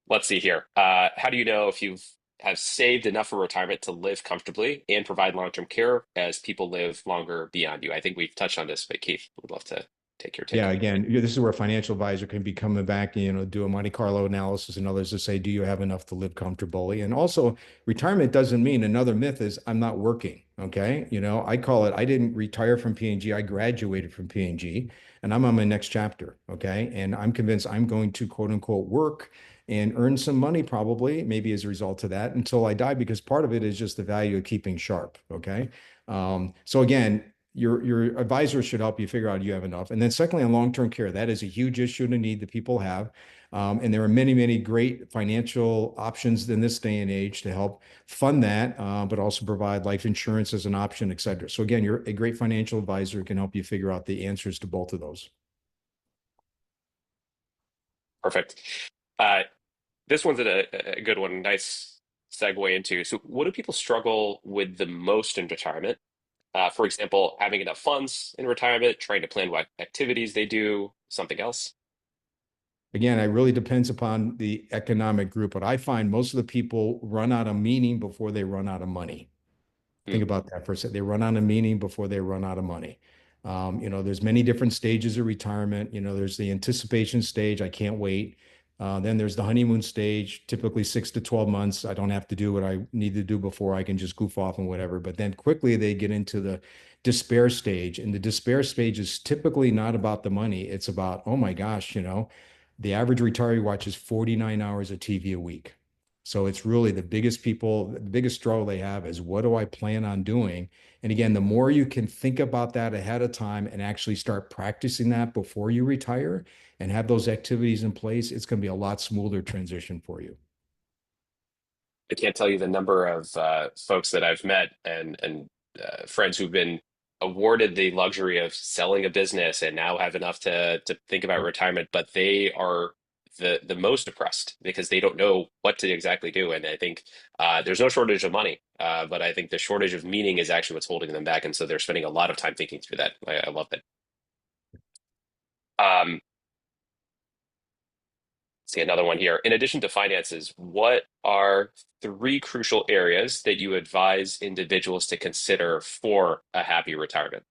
let's see here. How do you know if you've have saved enough for retirement to live comfortably and provide long-term care as people live longer beyond you? I think we've touched on this, but Keith, would love to take your Yeah, take. again, this is where a financial advisor can be coming back, do a Monte Carlo analysis and others to say, do you have enough to live comfortably? And also, retirement doesn't mean, another myth is, I'm not working. Okay. I call it, I didn't retire from P&G. I graduated from P&G, and I'm on my next chapter. Okay. And I'm convinced I'm going to, quote unquote, work and earn some money, probably, maybe as a result of that, until I die, because part of it is just the value of keeping sharp. Okay. So again, your advisor should help you figure out you have enough. And then secondly, on long-term care, that is a huge issue and a need that people have. And there are many, many great financial options in this day and age to help fund that, but also provide life insurance as an option, et cetera. So again, you're a great financial advisor who can help you figure out the answers to both of those. Perfect. Uh, This one's a good one. Nice segue into. So, what do people struggle with the most in retirement? For example, having enough funds in retirement, trying to plan what activities they do, something else. Again, it really depends upon the economic group, but I find most of the people run out of meaning before they run out of money. Hmm. Think about that for a second. They run out of meaning before they run out of money. There's many different stages of retirement. There's the anticipation stage. I can't wait. Then there's the honeymoon stage, typically 6 to 12 months. I don't have to do what I need to do before I can just goof off and whatever. But then quickly they get into the despair stage. And the despair stage is typically not about the money. It's about, oh my gosh, the average retiree watches 49 hours of TV a week. So it's really the biggest struggle they have is what do I plan on doing? And again, the more you can think about that ahead of time and actually start practicing that before you retire and have those activities in place, it's going to be a lot smoother transition for you. I can't tell you the number of folks that I've met and friends who've been awarded the luxury of selling a business and now have enough to think about retirement, but they are the most depressed because they don't know what to exactly do. And I think there's no shortage of money, but I think the shortage of meaning is actually what's holding them back, and so they're spending a lot of time thinking through that. I love that. Um, see another one here. In addition to finances, what are three crucial areas that you advise individuals to consider for a happy retirement?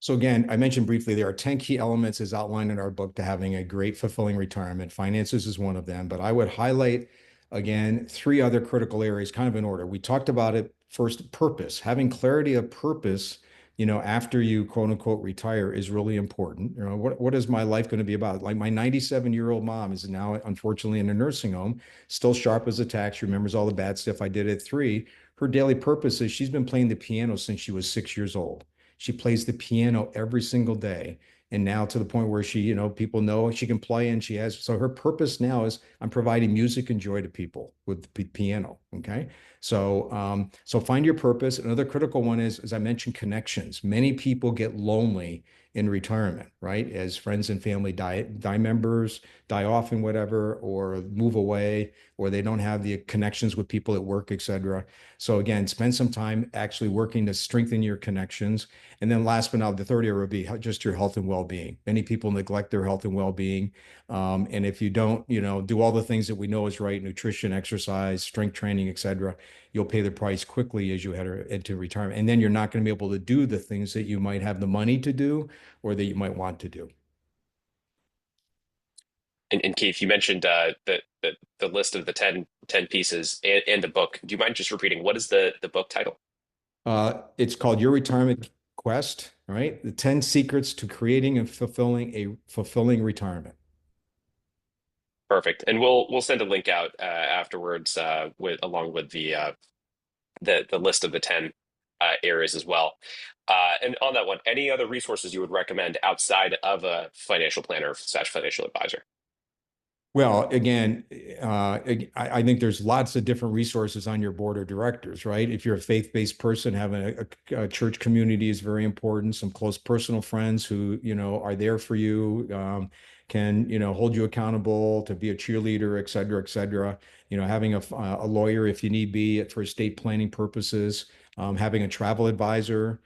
So again, I mentioned briefly there are 10 key elements as outlined in our book to having a great, fulfilling retirement. Finances is one of them, but I would highlight again three other critical areas kind of in order. We talked about it first, purpose. Having clarity of purpose, after you quote unquote retire is really important. What is my life going to be about? Like my 97-year-old mom is now unfortunately in a nursing home, still sharp as a tack. She remembers all the bad stuff I did at 3. Her daily purpose is she's been playing the piano since she was 6 years old. She plays the piano every single day. And now to the point where she, people know she can play and she has. So her purpose now is I'm providing music and joy to people with the piano. Okay. So find your purpose. Another critical one is, as I mentioned, connections. Many people get lonely in retirement, right? As friends and family die members, die off and whatever, or move away, or they don't have the connections with people at work, et cetera. So again, spend some time actually working to strengthen your connections. And then last but not the third area would be just your health and well-being. Many people neglect their health and well-being. And if you don't, do all the things that we know is right, nutrition, exercise, strength training, et cetera, you'll pay the price quickly as you head into retirement. And then you're not going to be able to do the things that you might have the money to do or that you might want to do. And Keith, you mentioned the list of the 10 pieces and the book. Do you mind just repeating what is the book title? It's called Your Retirement Quest, all right? The 10 Secrets to Creating and Fulfilling a Fulfilling Retirement. Perfect. And we'll send a link out afterwards with along with the list of the 10 areas as well. And on that one, any other resources you would recommend outside of a financial planner slash financial advisor? Well, again, I think there's lots of different resources on your board of directors, right? If you're a faith-based person, having a church community is very important. Some close personal friends who, are there for you, can, hold you accountable to be a cheerleader, et cetera, et cetera. Having a lawyer if you need be for estate planning purposes, having a travel advisor.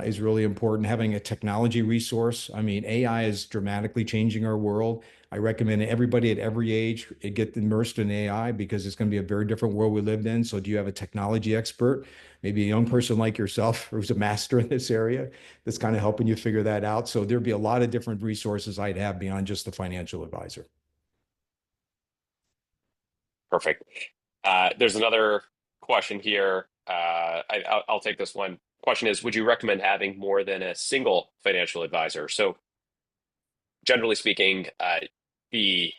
Is really important. Having a technology resource. I mean, AI is dramatically changing our world. I recommend everybody at every age get immersed in AI because it's going to be a very different world we lived in. So, do you have a technology expert, maybe a young person like yourself who's a master in this area that's kind of helping you figure that out? So, there'd be a lot of different resources I'd have beyond just the financial advisor. Perfect. There's another question here. I'll take this one. Question is, would you recommend having more than a single financial advisor? So generally speaking, the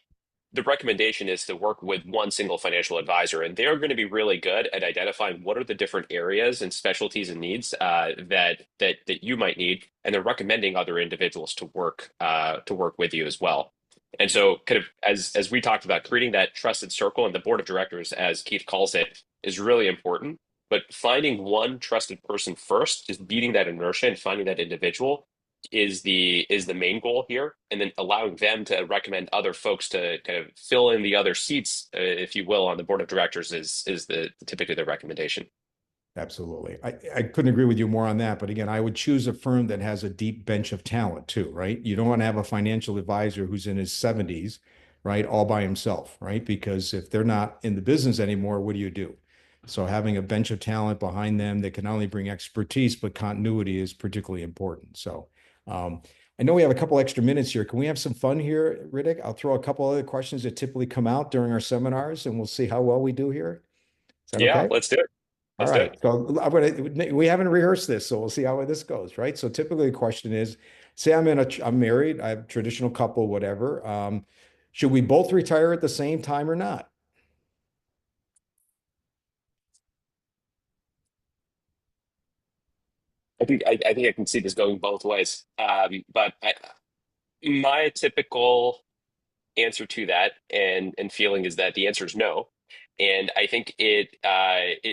the recommendation is to work with one single financial advisor, and they're going to be really good at identifying what are the different areas and specialties and needs that you might need, and they're recommending other individuals to work with you as well. And so, kind of as we talked about, creating that trusted circle and the board of directors, as Keith calls it, is really important. But finding one trusted person first, just beating that inertia and finding that individual is the main goal here, and then allowing them to recommend other folks to kind of fill in the other seats, if you will, on the board of directors is the typically the recommendation. Absolutely. I couldn't agree with you more on that. But again, I would choose a firm that has a deep bench of talent too, right? You don't want to have a financial advisor who's in his 70s, right, all by himself, right? Because if they're not in the business anymore, what do you do? So having a bench of talent behind them that can not only bring expertise, but continuity is particularly important. So um, I know we have a couple extra minutes here. Can we have some fun here, Riddick? I'll throw a couple other questions that typically come out during our seminars, and we'll see how well we do here. Is that Yeah, okay? let's do it. All Let's do right. it. So we haven't rehearsed this, so we'll see how this goes, right? So typically the question is, say I'm married, I have a traditional couple, whatever. Should we both retire at the same time or not? I think I can see this going both ways. My typical answer to that and feeling is that the answer is no. And I think it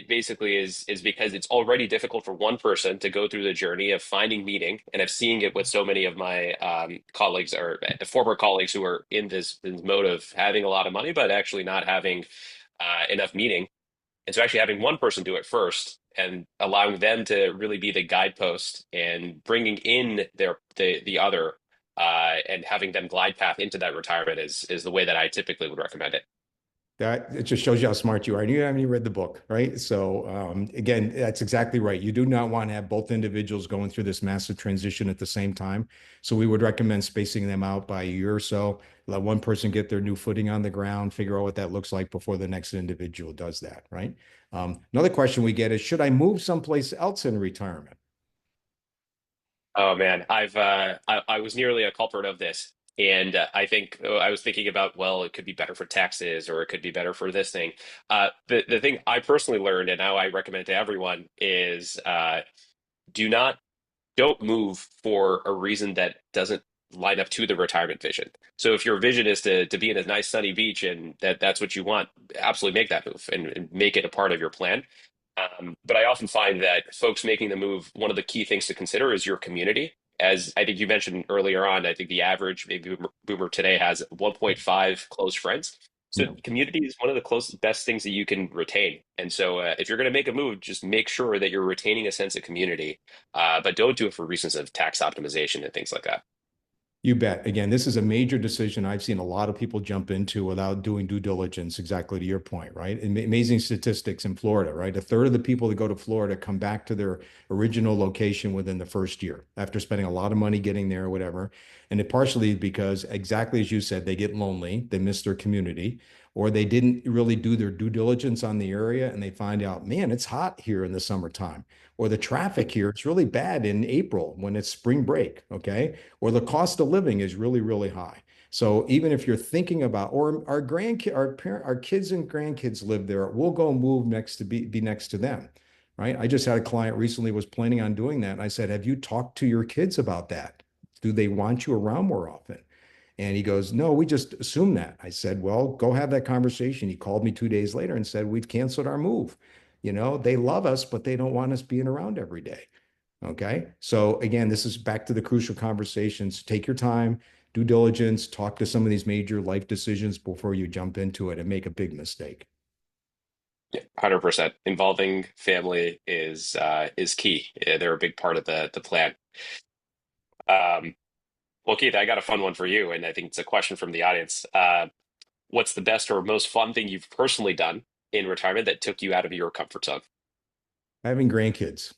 basically is because it's already difficult for one person to go through the journey of finding meaning, and I've seen it with so many of my colleagues or former colleagues who are in this mode of having a lot of money but actually not having enough meaning. And so actually having one person do it first and allowing them to really be the guidepost and bringing in the other, and having them glide path into that retirement is the way that I typically would recommend it. That it just shows you how smart you are. And you haven't even read the book, right? So again, that's exactly right. You do not want to have both individuals going through this massive transition at the same time. So we would recommend spacing them out by a year or so. Let one person get their new footing on the ground, figure out what that looks like before the next individual does that, right? Another question we get is, should I move someplace else in retirement? Oh man, I was nearly a culprit of this. And I think I was thinking about, well, it could be better for taxes or it could be better for this thing. The thing I personally learned and now I recommend to everyone is do not don't move for a reason that doesn't line up to the retirement vision. So if your vision is to be in a nice sunny beach and that's what you want, absolutely make that move and make it a part of your plan. But I often find that folks making the move, one of the key things to consider is your community. As I think you mentioned earlier on, I think the average baby boomer today has 1.5 close friends. So Yeah. community is one of the closest best things that you can retain. And so if you're going to make a move, just make sure that you're retaining a sense of community, but don't do it for reasons of tax optimization and things like that. You bet. Again, this is a major decision I've seen a lot of people jump into without doing due diligence, exactly to your point, right? Amazing statistics in Florida, right? A third of the people that go to Florida come back to their original location within the first year after spending a lot of money getting there or whatever. And it partially because, exactly as you said, they get lonely, they miss their community, or they didn't really do their due diligence on the area and they find out, man, it's hot here in the summertime, or the traffic here, it's really bad in April when it's spring break, okay? Or the cost of living is really, really high. So even if you're thinking about, or our grandkid, our kids and grandkids live there, we'll go move next to be next to them, right? I just had a client recently was planning on doing that, and I said, "Have you talked to your kids about that? Do they want you around more often?" And he goes, "No, we just assume that." I said, "Well, go have that conversation." He called me 2 days later and said, "We've canceled our move. They love us, but they don't want us being around every day." Okay. So again, this is back to the crucial conversations. Take your time, due diligence, talk to some of these major life decisions before you jump into it and make a big mistake. 100%. Involving family is key. They're a big part of the plan. Um, well, Keith, I got a fun one for you, and I think it's a question from the audience. What's the best or most fun thing you've personally done in retirement that took you out of your comfort zone? Having grandkids.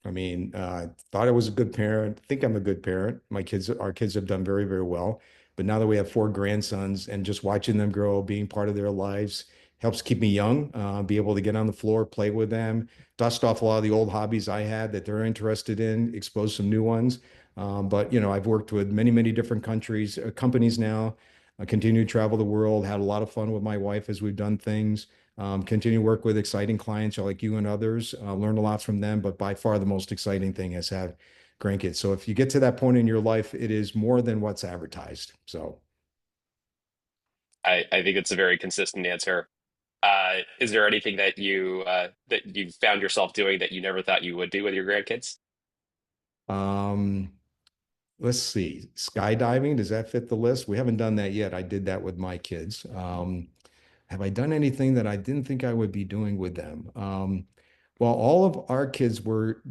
I mean, thought I was a good parent. Think I'm a good parent. Our kids have done very, very well. But now that we have four grandsons and just watching them grow, being part of their lives helps keep me young. Be able to get on the floor, play with them, dust off a lot of the old hobbies I had that they're interested in, expose some new ones. But I've worked with many, many different companies now. I continue to travel the world. Had a lot of fun with my wife as we've done things. Continue to work with exciting clients like you and others, learn a lot from them. But by far the most exciting thing is have grandkids. So if you get to that point in your life, it is more than what's advertised. So I think it's a very consistent answer. Is there anything that you found yourself doing that you never thought you would do with your grandkids? um, let's see, skydiving, does that fit the list? We haven't done that yet. I did that with my kids. Have I done anything that I didn't think I would be doing with them? Well, all of our kids were,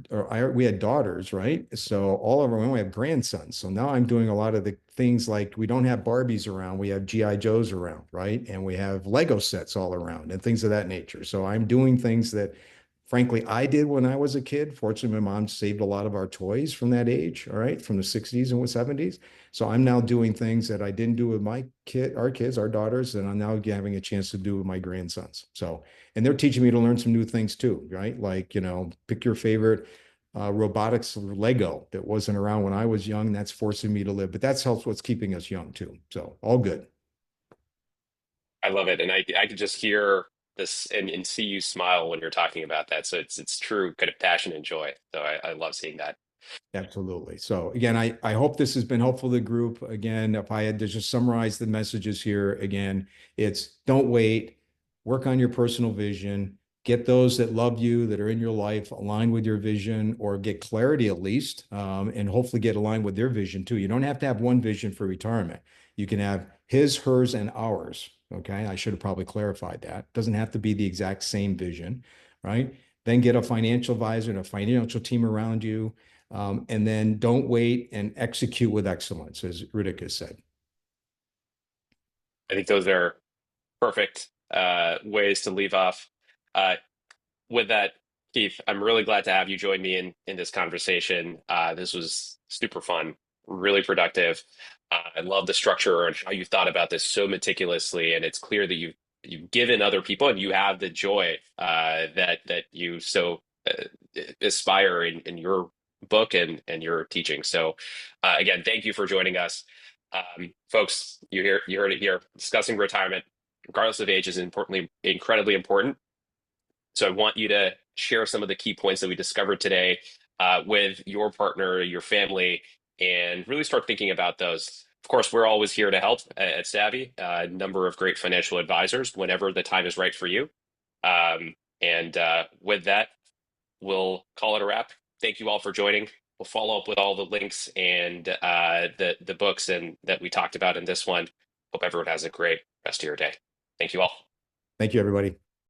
we had daughters, right? So all of our, we have grandsons. So now I'm doing a lot of the things like we don't have Barbies around, we have GI Joes around, right? And we have Lego sets all around and things of that nature. So I'm doing things that, frankly, I did when I was a kid. Fortunately, my mom saved a lot of our toys from that age, all right, from the 60s and 70s. So I'm now doing things that I didn't do with my kid, our kids, our daughters, and I'm now having a chance to do with my grandsons. So, and they're teaching me to learn some new things too, right? Like, pick your favorite robotics Lego that wasn't around when I was young. That's forcing me to live, but that's helps what's keeping us young too. So all good. I love it, and I could just hear this and see you smile when you're talking about that. So it's true kind of passion and joy. So I love seeing that. Absolutely. So again, I hope this has been helpful to the group. Again, if I had to just summarize the messages here, again, it's don't wait, work on your personal vision, get those that love you, that are in your life, aligned with your vision, or get clarity at least, and hopefully get aligned with their vision too. You don't have to have one vision for retirement. You can have his, hers, and ours. Okay. I should have probably clarified that. Doesn't have to be the exact same vision, right? Then get a financial advisor and a financial team around you, and then don't wait and execute with excellence, as Ritik has said. I think those are perfect ways to leave off. Uh, with that, Keith, I'm really glad to have you join me in this conversation. This was super fun, really productive. I love the structure and how you thought about this so meticulously, and it's clear that you've given other people and you have the joy that you so aspire in your book and your teaching. So, again, thank you for joining us, folks. You heard it here. Discussing retirement, regardless of age, is importantly incredibly important. So I want you to share some of the key points that we discovered today with your partner, your family, and really start thinking about those. Of course, we're always here to help at Savvy, a number of great financial advisors whenever the time is right for you. And with that, we'll call it a wrap. Thank you all for joining. We'll follow up with all the links and the books and that we talked about in this one. Hope everyone has a great rest of your day. Thank you all. Thank you, everybody.